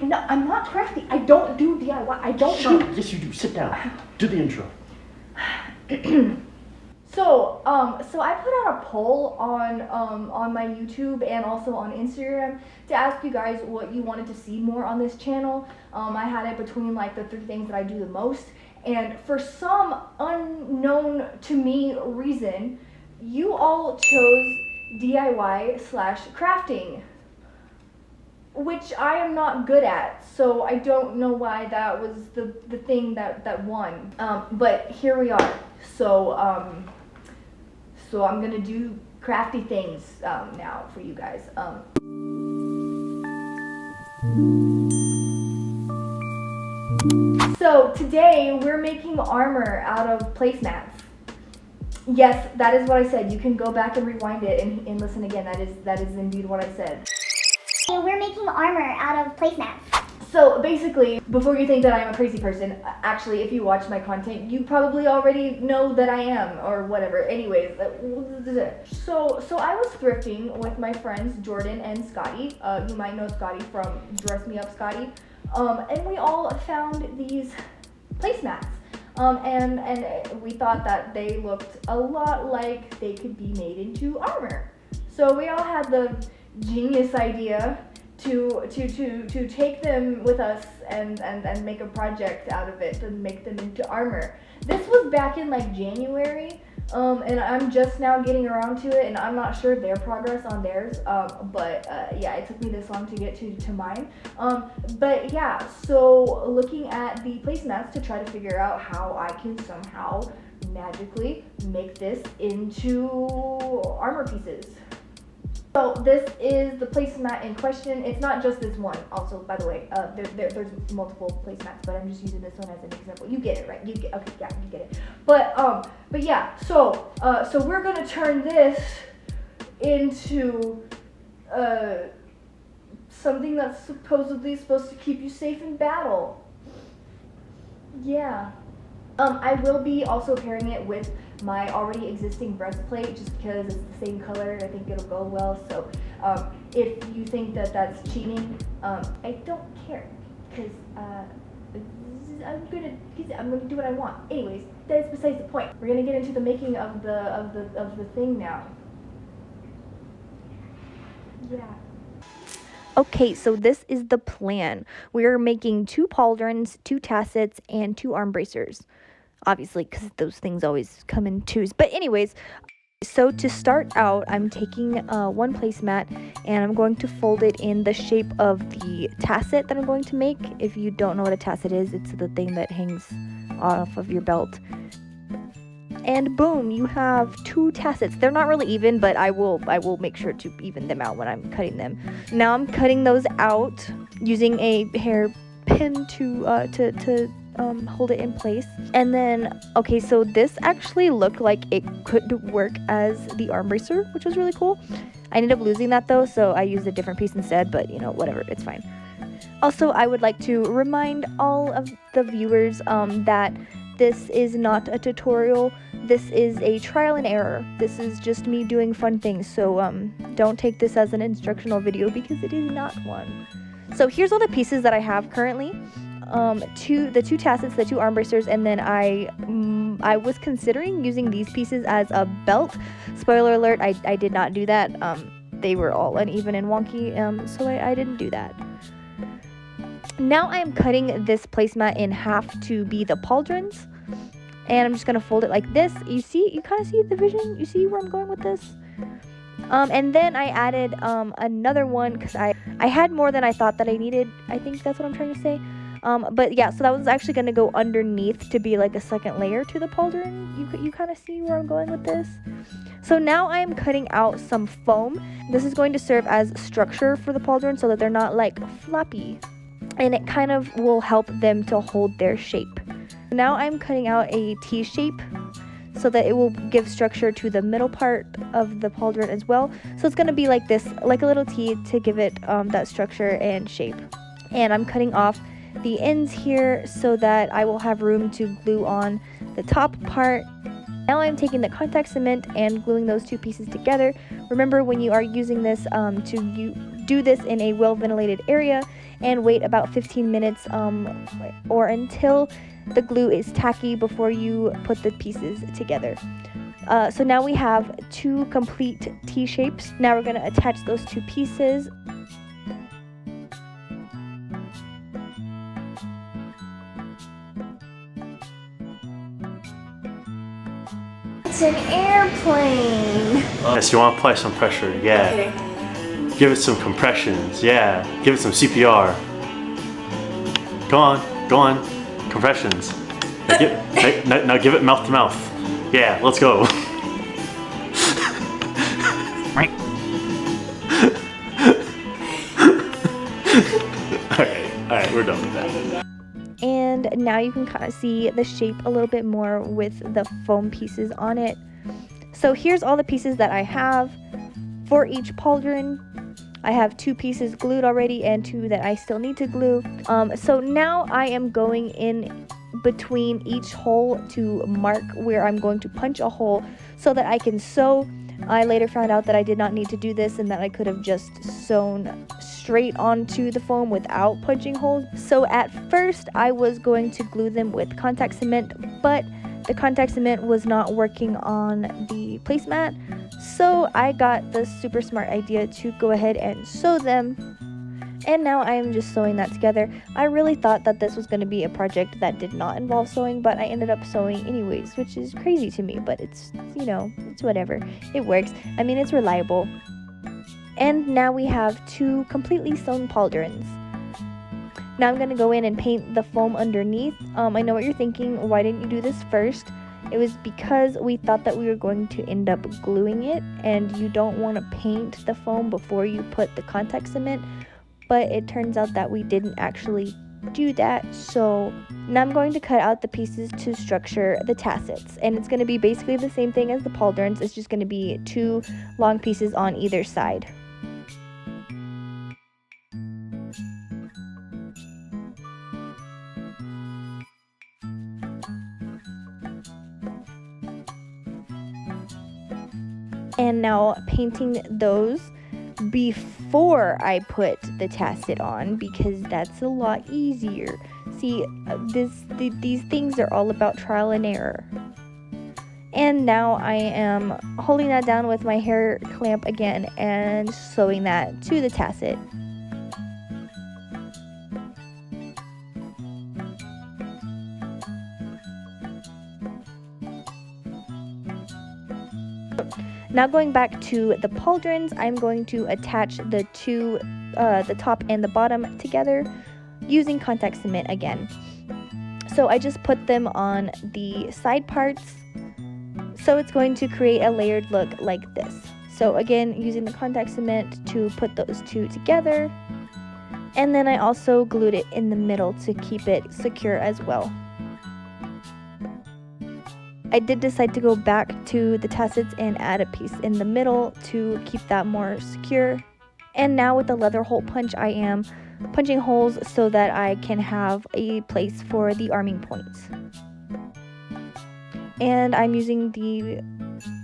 no, I'm not crafty. I don't do DIY. I don't Shut do... up. Yes, you do. Sit down. Do the intro. So I put out a poll on my YouTube and also on Instagram to ask you guys what you wanted to see more on this channel. I had it between like the 3 things that I do the most, and for some unknown to me reason, you all chose DIY/crafting, which I am not good at, so I don't know why that was the thing that won. But here we are. So I'm gonna do crafty things now for you guys. So today we're making armor out of placemats. Yes, that is what I said. You can go back and rewind it and listen again. That is indeed what I said. We're making armor out of placemats. So basically, before you think that I'm a crazy person, actually, if you watch my content, you probably already know that I am, or whatever. Anyways, so I was thrifting with my friends Jordan and Scotty. You might know Scotty from Dress Me Up Scotty. And we all found these placemats. And we thought that they looked a lot like they could be made into armor. So we all had the genius idea to take them with us and make a project out of it and make them into armor. This was back in like January, and I'm just now getting around to it, and I'm not sure their progress on theirs, but yeah, it took me this long to get to mine. But yeah, so looking at the placemats to try to figure out how I can somehow magically make this into armor pieces. So this is the placemat in question. It's not just this one. Also, by the way, there's multiple placemats, but I'm just using this one as an example. You get it, right? You get, okay, yeah, you get it. But yeah. So we're gonna turn this into something that's supposedly supposed to keep you safe in battle. Yeah. I will be also pairing it with my already existing breastplate just because it's the same color. I think it'll go well. So if you think that that's cheating, I don't care because I'm gonna do what I want. Anyways, that's besides the point. We're gonna get into the making of the thing now. Yeah. Okay, so this is the plan. We're making 2 pauldrons, 2 tassets, and 2 arm bracers. Obviously, because those things always come in 2s. But anyways, so to start out, I'm taking one placemat and I'm going to fold it in the shape of the tasset that I'm going to make. If you don't know what a tasset is, it's the thing that hangs off of your belt. And boom, you have 2 tassets. They're not really even, but I will make sure to even them out when I'm cutting them. Now I'm cutting those out using a hairpin to hold it in place. And then, okay, so this actually looked like it could work as the arm bracer, which was really cool. I ended up losing that though, so I used a different piece instead, but you know, whatever, it's fine. Also, I would like to remind all of the viewers that this is not a tutorial. This is a trial and error. This is just me doing fun things, so don't take this as an instructional video because it is not one. So here's all the pieces that I have currently. The 2 tassets, the 2 arm bracers, and then I was considering using these pieces as a belt. Spoiler alert, I did not do that. They were all uneven and wonky, so I didn't do that. Now I am cutting this placemat in half to be the pauldrons, and I'm just gonna fold it like this. You kind of see the vision? You see where I'm going with this? And then I added another one because I had more than I thought that I needed. I think that's what I'm trying to say. But yeah, so that was actually going to go underneath to be like a second layer to the pauldron. You kind of see where I'm going with this? So now I'm cutting out some foam. This is going to serve as structure for the pauldron so that they're not like floppy. And it kind of will help them to hold their shape. Now I'm cutting out a T shape so that it will give structure to the middle part of the pauldron as well. So it's going to be like this, like a little T to give it that structure and shape. And I'm cutting off the ends here so that I will have room to glue on the top part. Now I'm taking the contact cement and gluing those 2 pieces together. Remember, when you are using this, to do this in a well ventilated area and wait about 15 minutes or until the glue is tacky before you put the pieces together. So now we have 2 complete T shapes. Now we're going to attach those 2 pieces. It's an airplane. Yes, you want to apply some pressure. Yeah. Okay. Give it some compressions. Yeah. Give it some CPR. Go on. Go on. Compressions. Now give it mouth to mouth. Yeah. Let's go. Alright, we're done with that. And now you can kind of see the shape a little bit more with the foam pieces on it. So here's all the pieces that I have for each pauldron. I have 2 pieces glued already and 2 that I still need to glue. So now I am going in between each hole to mark where I'm going to punch a hole so that I can sew. I later found out that I did not need to do this and that I could have just sewn straight onto the foam without punching holes. So at first I was going to glue them with contact cement, but the contact cement was not working on the placemat. So I got the super smart idea to go ahead and sew them. And now I am just sewing that together. I really thought that this was going to be a project that did not involve sewing, but I ended up sewing anyways, which is crazy to me, but it's, you know, it's whatever. It works. I mean, it's reliable. And now we have 2 completely sewn pauldrons. Now I'm going to go in and paint the foam underneath. I know what you're thinking. Why didn't you do this first? It was because we thought that we were going to end up gluing it, and you don't want to paint the foam before you put the contact cement. But it turns out that we didn't actually do that. So now I'm going to cut out the pieces to structure the tassets, and it's going to be basically the same thing as the pauldrons. It's just going to be 2 long pieces on either side. And now painting those before I put the tasset on, because that's a lot easier. See, these things are all about trial and error. And now I am holding that down with my hair clamp again and sewing that to the tasset. Now going back to the pauldrons, I'm going to attach the top and the bottom together using contact cement again. So I just put them on the side parts. So it's going to create a layered look like this. So again, using the contact cement to put those 2 together. And then I also glued it in the middle to keep it secure as well. I did decide to go back to the tassets and add a piece in the middle to keep that more secure. And now with the leather hole punch, I am punching holes so that I can have a place for the arming points. And I'm using the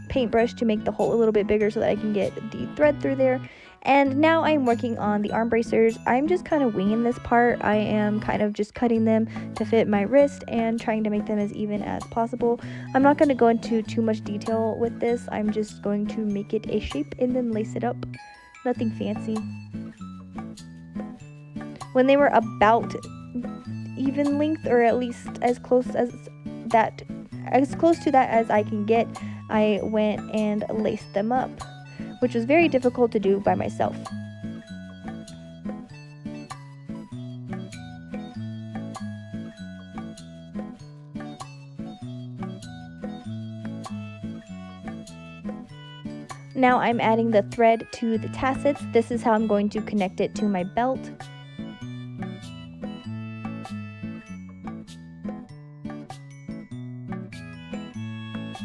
paintbrush to make the hole a little bit bigger so that I can get the thread through there. And now I'm working on the arm bracers. I'm just kind of winging this part. I am kind of just cutting them to fit my wrist and trying to make them as even as possible. I'm not going to go into too much detail with this. I'm just going to make it a shape and then lace it up. Nothing fancy. When they were about even length, or at least as close to that as I can get, I went and laced them up, which was very difficult to do by myself. Now I'm adding the thread to the tassets. This is how I'm going to connect it to my belt.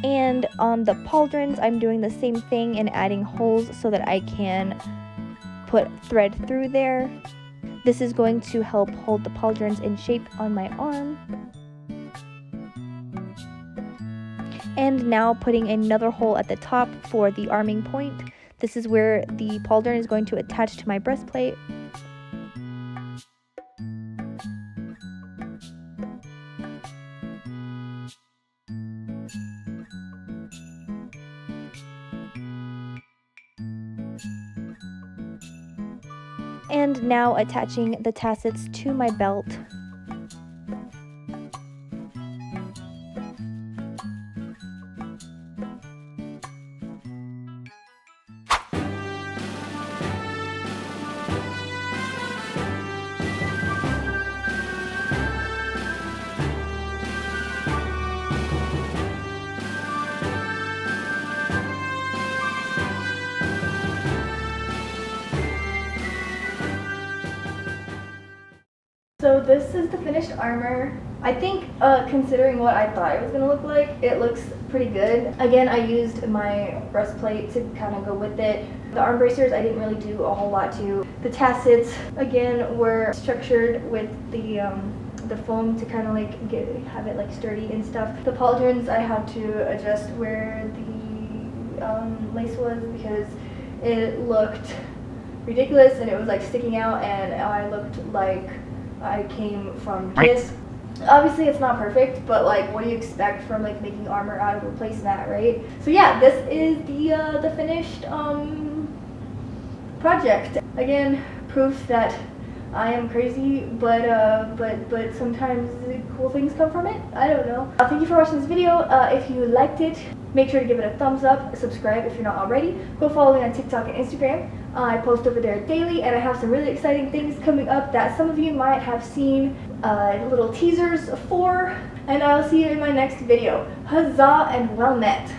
And on the pauldrons, I'm doing the same thing and adding holes so that I can put thread through there. This is going to help hold the pauldrons in shape on my arm. And now putting another hole at the top for the arming point. This is where the pauldron is going to attach to my breastplate. And now attaching the tassets to my belt. So this is the finished armor. I think considering what I thought it was gonna look like, it looks pretty good. Again, I used my breastplate to kind of go with it. The arm bracers I didn't really do a whole lot to. The tassets again were structured with the foam to kind of like have it like sturdy and stuff. The pauldrons I had to adjust where the lace was because it looked ridiculous and it was like sticking out and I looked like I came from Kiss. Obviously it's not perfect, but like what do you expect from like making armor out of a placemat, right? So yeah, this is the finished project. Again, proof that I am crazy, but sometimes cool things come from it. I don't know. Thank you for watching this video. If you liked it, make sure to give it a thumbs up, subscribe if you're not already. Go follow me on TikTok and Instagram. I post over there daily, and I have some really exciting things coming up that some of you might have seen little teasers for. And I'll see you in my next video. Huzzah and well met.